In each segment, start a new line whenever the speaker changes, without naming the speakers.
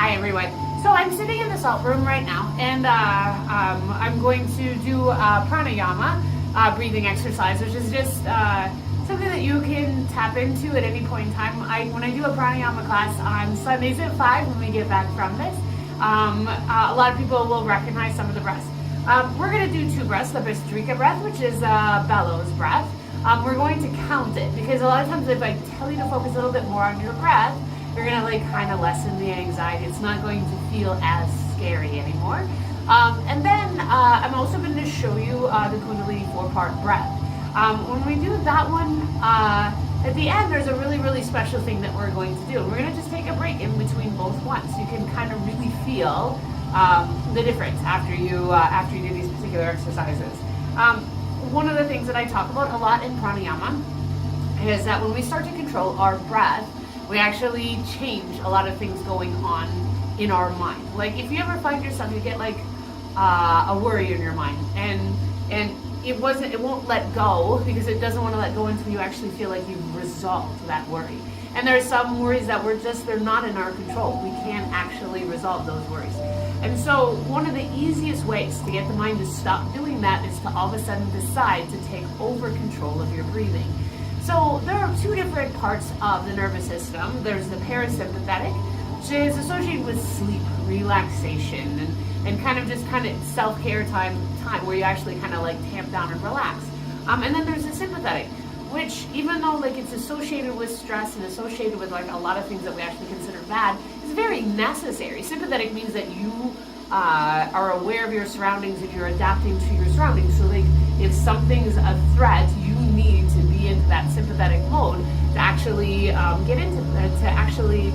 Hi everyone. So I'm sitting in the salt room right now, and I'm going to do pranayama breathing exercise, which is just something that you can tap into at any point in time. When I do a pranayama class on Sundays at 5 when we get back from this, a lot of people will recognize some of the breaths. We're going to do 2 breaths, the Bastrika breath, which is a bellows breath. We're going to count it, because a lot of times if I tell you to focus a little bit more on your breath, you're going to kind of lessen the anxiety. It's not going to feel as scary anymore. And then I'm also going to show you the Koundalini 4-part breath. When we do that one, at the end there's a really special thing that we're going to do. We're going to just take a break in between both ones, so you can kind of really feel the difference after you do these particular exercises. One of the things that I talk about a lot in pranayama is that when we start to control our breath, we actually change a lot of things going on in our mind. Like if you ever find yourself, you get like a worry in your mind, and it won't let go, because it doesn't want to let go until you actually feel like you've resolved that worry. And there are some worries that they're not in our control. We can't actually resolve those worries. And so one of the easiest ways to get the mind to stop doing that is to all of a sudden decide to take over control of your breathing. So there are 2 different parts of the nervous system. There's the parasympathetic, which is associated with sleep, relaxation, and kind of self-care time where you actually kind of like tamp down and relax. And then there's the sympathetic, which even though it's associated with stress and associated with a lot of things that we actually consider bad, is very necessary. Sympathetic means that you are aware of your surroundings and you're adapting to your surroundings. So if something's a threat, you need to be into that sympathetic mode to actually get into to actually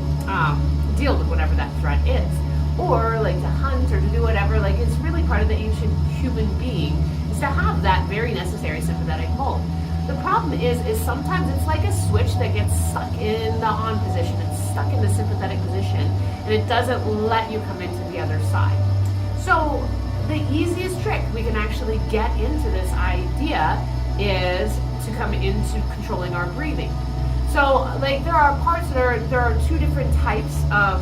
deal with whatever that threat is, or to hunt or to do whatever. It's really part of the ancient human being is to have that very necessary sympathetic mode. The problem is sometimes it's like a switch that gets stuck in the on position. It's stuck in the sympathetic position, and it doesn't let you come into the other side. So the easiest trick we can actually get into this idea is to come into controlling our breathing. So there are parts there are 2 different types of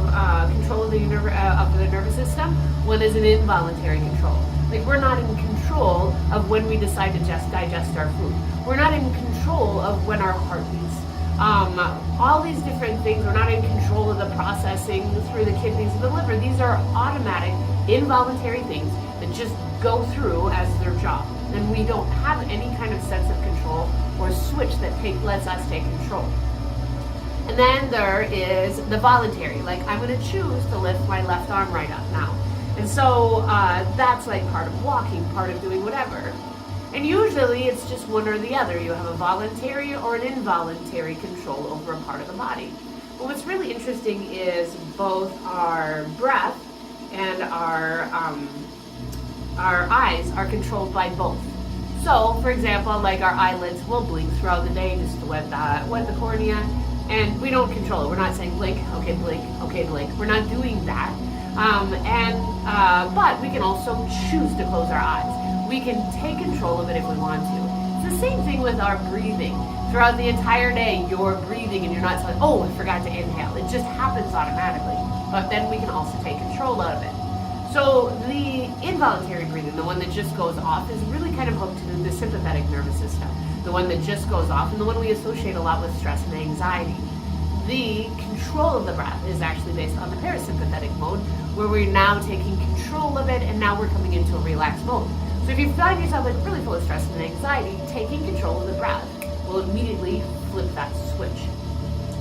control of the nervous system. One is an involuntary control. We're not in control of when we decide to just digest our food. We're not in control of when our heart beats. All these different things, we're not in control of the processing through the kidneys and the liver. These are automatic, involuntary things that just go through as their job. And we don't have any kind of sense of control or switch that lets us take control. And then there is the voluntary, I'm going to choose to lift my left arm right up now. And so that's part of walking, part of doing whatever. And usually it's just one or the other. You have a voluntary or an involuntary control over a part of the body. But what's really interesting is both our breath and our eyes are controlled by both. So, for example, our eyelids will blink throughout the day just to wet the cornea, and we don't control it. We're not saying blink, okay, blink, okay, blink. We're not doing that. But we can also choose to close our eyes. We can take control of it if we want to. It's the same thing with our breathing. Throughout the entire day, you're breathing and you're not saying, oh, I forgot to inhale. It just happens automatically. But then we can also take control of it. So the involuntary breathing, the one that just goes off, is really kind of hooked to the sympathetic nervous system. The one that just goes off, and the one we associate a lot with stress and anxiety. The control of the breath is actually based on the parasympathetic mode, where we're now taking control of it, and now we're coming into a relaxed mode. So if you find yourself really full of stress and anxiety, taking control of the breath will immediately flip that switch.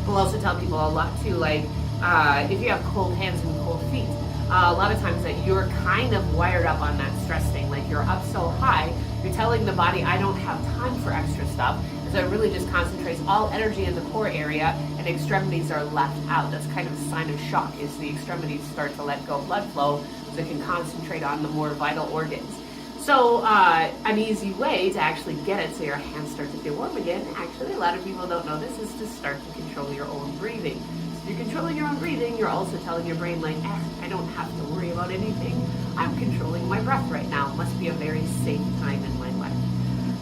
We'll also tell people a lot too, if you have cold hands and cold feet, a lot of times that you're kind of wired up on that stress thing. You're up so high, you're telling the body, I don't have time for extra stuff. So it really just concentrates all energy in the core area, and extremities are left out. That's kind of a sign of shock, is the extremities start to let go of blood flow so it can concentrate on the more vital organs. So an easy way to actually get it so your hands start to feel warm again, actually a lot of people don't know this, is to start to control your own breathing. So you're controlling your own breathing, you're also telling your brain I don't have to worry about anything. I'm controlling my breath right now. It must be a very safe time in my life.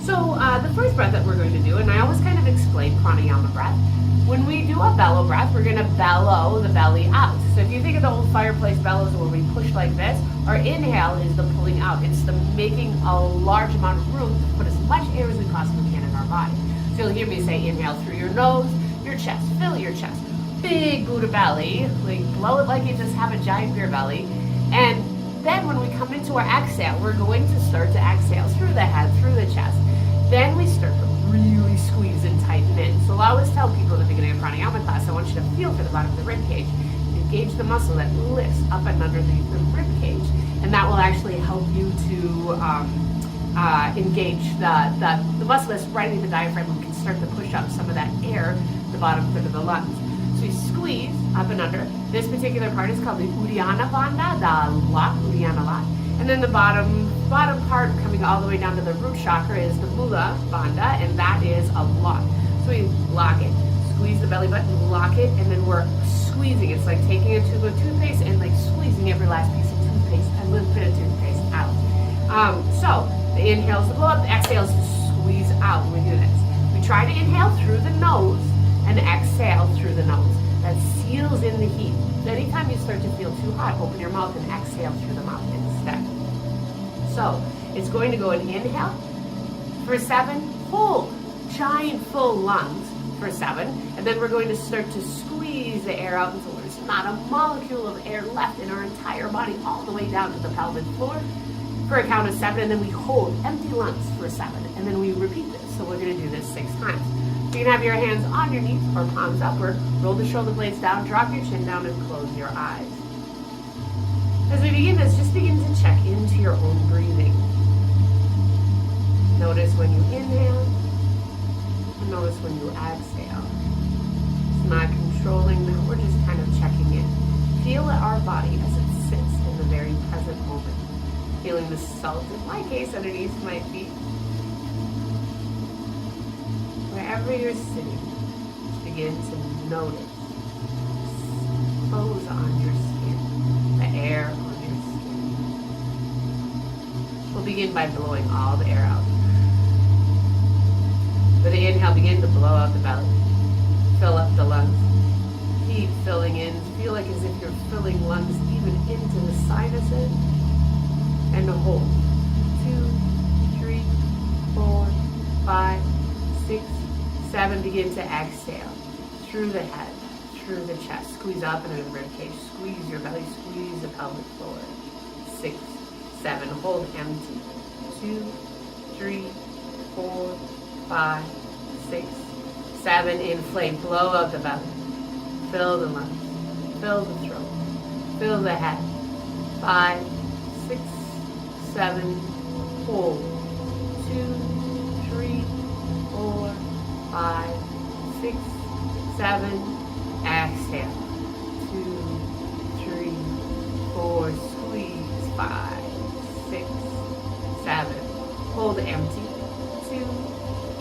So the first breath that we're going to do, and I always kind of explain pranayama breath. When we do a bellow breath, we're going to bellow the belly out. So if you think of the old fireplace bellows where we push like this, our inhale is the pulling out. It's the making a large amount of room to put as much air as we possibly can in our body. So you'll hear me say inhale through your nose, your chest, fill your chest. Big Buddha belly, like blow it like you just have a giant beer belly. And then when we come into our exhale, we're going to start to exhale through the head, through the chest. Then we start to really squeeze and tighten in. So I always tell people at the beginning of pranayama class, I want you to feel for the bottom of the rib cage. Engage the muscle that lifts up and underneath the rib cage. And that will actually help you to engage the muscle that's right underneath the diaphragm. We can start to push up some of that air to the bottom third of the lungs. So we squeeze up and under. This particular part is called the Uddiyana Bandha, the lock, Uddiyana lock. And then the bottom part coming all the way down to the root chakra is the Mula Bandha, and that is a lock. So we lock it, squeeze the belly button, lock it, and then we're squeezing. It's like taking a tube of toothpaste and like squeezing every last piece of toothpaste, a little bit of toothpaste out. So the inhale is to blow up, the exhale is to squeeze out when we do this. We try to inhale through the nose and exhale through the nose. That seals in the heat. So anytime you start to feel too hot, open your mouth and exhale through the mouth instead. So it's going to go in inhale for 7, hold giant full lungs for 7, and then we're going to start to squeeze the air out until there's not a molecule of air left in our entire body all the way down to the pelvic floor for a count of 7, and then we hold empty lungs for 7, and then we repeat this. So we're going to do this 6 times. You can have your hands on your knees or palms upward, roll the shoulder blades down, drop your chin down, and close your eyes. As we begin this, just begin to check into your own breathing. Notice when you inhale, and notice when you exhale. It's not controlling them, we're just kind of checking in. Feel our body as it sits in the very present moment. Feeling the salt, in my case, underneath my feet. Wherever you're sitting, just begin to notice clothes on your skin, the air on your skin. We'll begin by blowing all the air out. With the inhale, begin to blow out the belly. Fill up the lungs. Keep filling in. Feel like as if you're filling lungs even into the sinuses. And hold. 2, 3, 4, 5, 6, 7. Begin to exhale through the head, through the chest. Squeeze up into the rib cage. Squeeze your belly. Squeeze the pelvic floor. 6, 7. Hold empty. 2, 3, 4, 5, 6, 7. Inflate. Blow out the belly. Fill the lungs. Fill the throat. Fill the head. 5, 6, 7. Hold. 2, 3, 4, 5, 6, 7. Exhale. 2, 3, 4. Squeeze. 5, 6, 7. Hold empty. 2,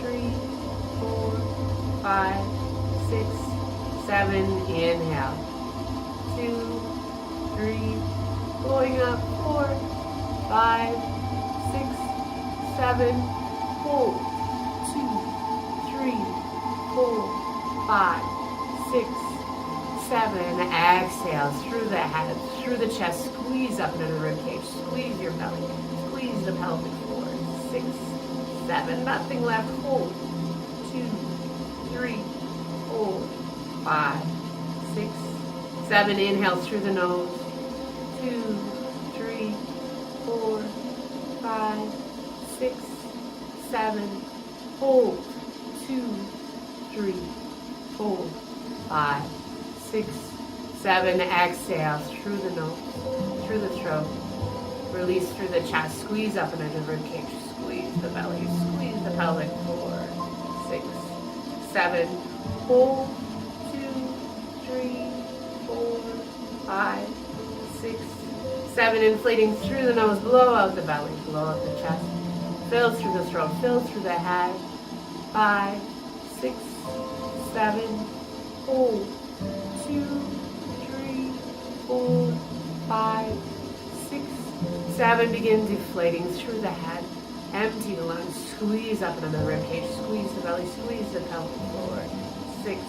3, 4, 5, 6, 7. Inhale. 2, 3. Blowing up. 4, 5, 6, 7. Hold. 2, 3, 4, 5, 6, 7. Exhale through the head, through the chest. Squeeze up into the rib cage. Squeeze your belly. Squeeze the pelvic floor. 6, 7. Nothing left. Hold. 2, 3, 4, 5, 6, 7. Inhale through the nose. 2, 3, 4, 5, 6, 7. Hold. 2, 3, 4, 5, 6, 7. Exhale through the nose, through the throat. Release through the chest. Squeeze up into the rib cage. Squeeze the belly. Squeeze the pelvic floor. 6, 7. Hold. 2, 3, 4, 5, 6, 7. Inflating through the nose. Blow out the belly. Blow out the chest. Fill through the throat. Fill through the head. 5, 6, 7. Hold. 2, 3, 4, 5, 6, 7. Begin deflating through the head Empty the lungs, squeeze up and under the ribcage, squeeze the belly, squeeze the pelvic floor. 6,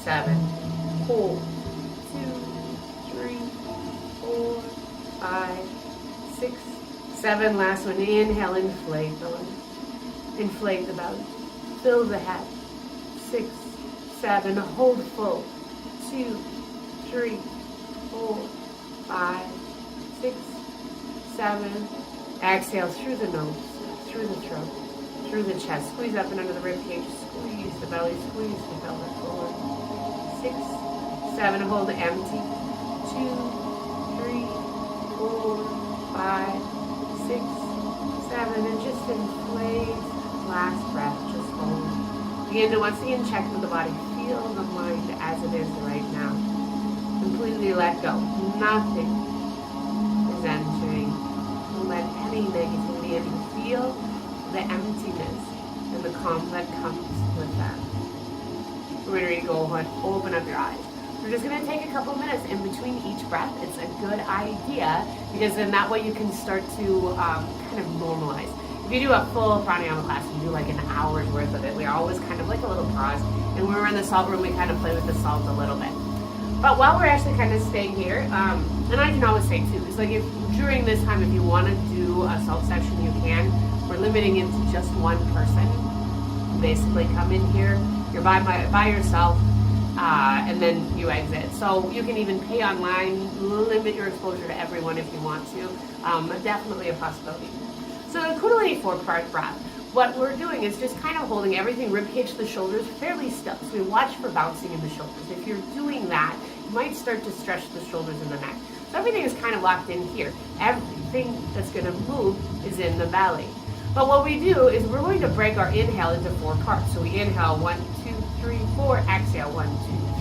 7, hold. 2, 3, 4, 5, 6, 7. Last one. Inhale, inflate the lungs. Inflate the belly. Fill the head. 6, 7. Hold full. 2, 3, 4, 5, 6, 7. Exhale through the nose, through the throat, through the chest. Squeeze up and under the ribcage. Squeeze the belly. Squeeze the pelvic floor. 6, 7. Hold empty. 2, 3, 4, 5, 6, 7. And just inflate. Last breath. Just hold. Begin to once again check with the body. Feel the mind as it is right now. Completely let go. Nothing is entering. Don't let any negativity in. Feel the emptiness and the calm that comes with that. We're ready to go ahead, open up your eyes. We're just going to take a couple minutes in between each breath. It's a good idea because then that way you can start to kind of normalize. If you do a full pranayama class, you do like an hour's worth of it. We're always kind of like a little pause. And when we're in the salt room, we kind of play with the salt a little bit. But while we're actually kind of staying here, and I can always say too, it's like if during this time, if you want to do a salt session, you can. We're limiting it to just one person. Basically come in here, you're by yourself, and then you exit. So you can even pay online, limit your exposure to everyone if you want to. Definitely a possibility. So the Koundalini 4-part breath, what we're doing is just kind of holding everything, ribcage to the shoulders, fairly still. So we watch for bouncing in the shoulders. If you're doing that, you might start to stretch the shoulders and the neck. So everything is kind of locked in here. Everything that's going to move is in the belly. But what we do is we're going to break our inhale into 4 parts. So we inhale 1, 2, 3, 4, exhale 1, 2,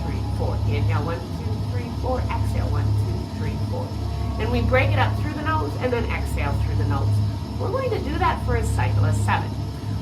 3, 4. Inhale 1, 2, 3, 4, exhale 1, 2, 3, 4. And we break it up through the nose and then exhale through the nose. We're going to do that for a cycle of 7.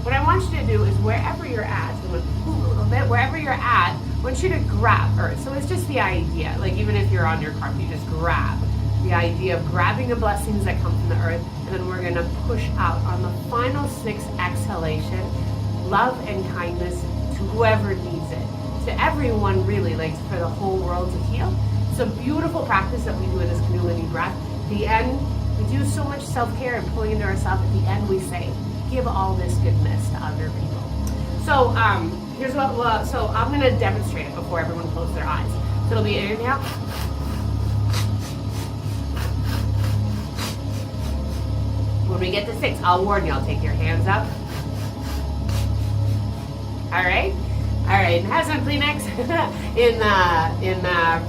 What I want you to do is wherever you're at, so a little bit, wherever you're at, I want you to grab earth. So it's just the idea, like even if you're on your carpet, you just grab. The idea of grabbing the blessings that come from the earth, and then we're going to push out on the final 6 exhalation, love and kindness to whoever needs it, to everyone really, like for the whole world to heal. It's a beautiful practice that we do in this Koundalini breath. At the end, we do so much self-care and pulling into ourselves. At the end, we say, give all this goodness to other people. So here's what, so I'm going to demonstrate it before everyone closes their eyes. So it'll be an inhale. When we get to 6, I'll warn you, I'll take your hands up. All right. And have some Kleenex. in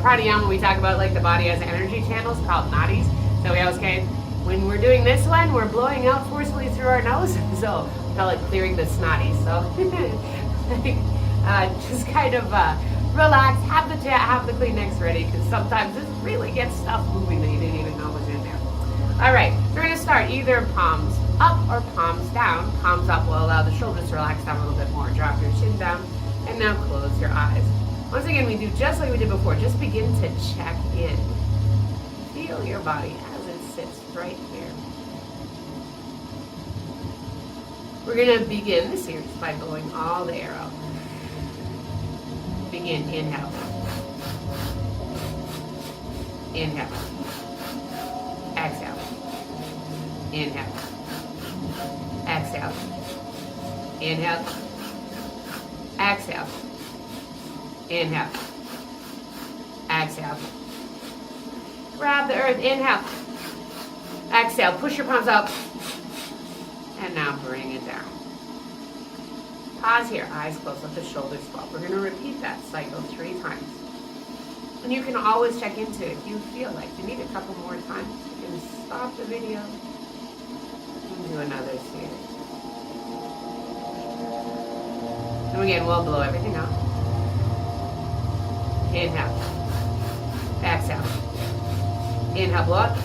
Pranayama, we talk about like the body has energy channels called nadis. So we always say, when we're doing this one, we're blowing out forcefully through our nose. So we call it clearing the snotty. So just kind of relax, have the Kleenex ready, because sometimes this really gets stuff moving that you didn't even know was in there. All right, so we're going to start either palms up or palms down. Palms up will allow the shoulders to relax down a little bit more. Drop your chin down, and now close your eyes. Once again, we do just like we did before. Just begin to check in. Feel your body as it sits right here. We're going to begin the series by blowing all the air out. Begin, inhale. Inhale. Exhale. Inhale. Exhale. Inhale. Exhale. Inhale. Exhale. Grab the earth. Inhale. Exhale. Push your palms up. And now bring it down. Pause here. Eyes closed. Let the shoulders fall. We're going to repeat that cycle 3 times. And you can always check into it if you feel like you need a couple more times. You can stop the video and do another series. And again, we'll blow everything out. Inhale. Exhale. Inhale, blow up.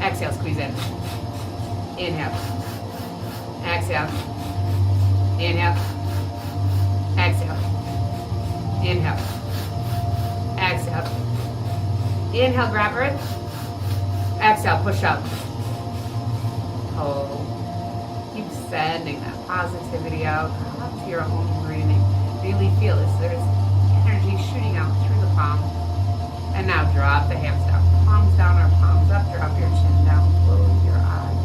Exhale, squeeze in. Inhale. Exhale. Inhale. Exhale. Inhale. Exhale. Inhale, grab earth. Exhale, push up. Hold. Keep sending that positivity out up to your own breathing. Really feel this. There's energy shooting out through the palm. And now drop the hands down. Palms down or palms up. Drop your chin down. Close your eyes.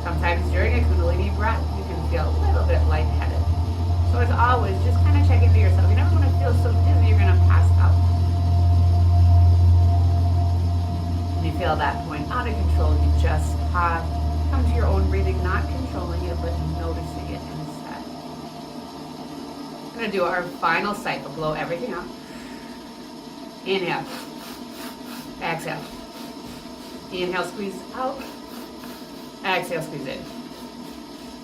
Sometimes during a Kundalini breath, you can feel a little bit lightheaded. So as always, just kind of check into yourself. You never want to feel so dizzy you're going to pass out. When you feel that point out of control, you just pause. Come to your own breathing, not controlling it, but noticing it instead. We're going to do our final cycle. Blow everything out. Inhale. Exhale. Inhale, squeeze out. Exhale, squeeze in.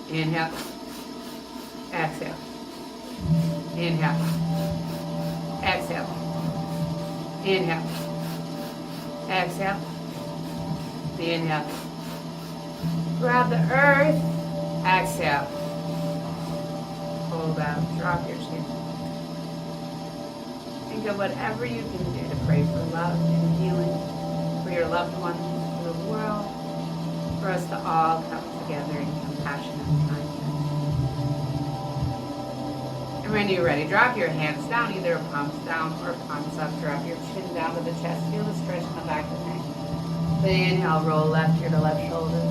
Inhale. Exhale. Inhale. Exhale. Inhale. Exhale. Inhale. Grab the earth. Exhale. Hold out. Drop your chin. Think of whatever you can do to pray for love and healing for your loved ones, for the world, for us to all come together in compassion and kindness. And when you're ready, drop your hands down, either palms down or palms up. Drop your chin down to the chest. Feel the stretch in the back of the neck. Then inhale, roll left ear to left shoulder.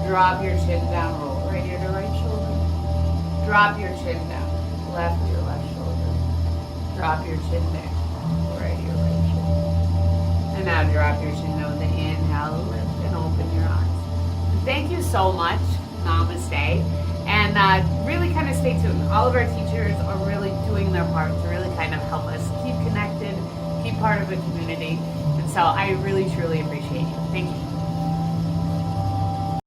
Drop your chin down, roll right ear to right shoulder. Drop your chin down, left ear, left shoulder. Drop your chin down, right ear, right shoulder. And now drop your chin down with the inhale, lift and open your eyes. Thank you so much. Namaste. And really kind of stay tuned. All of our teachers are really doing their part to really kind of help us keep connected, keep part of a community. And so I really, truly appreciate you. Thank you.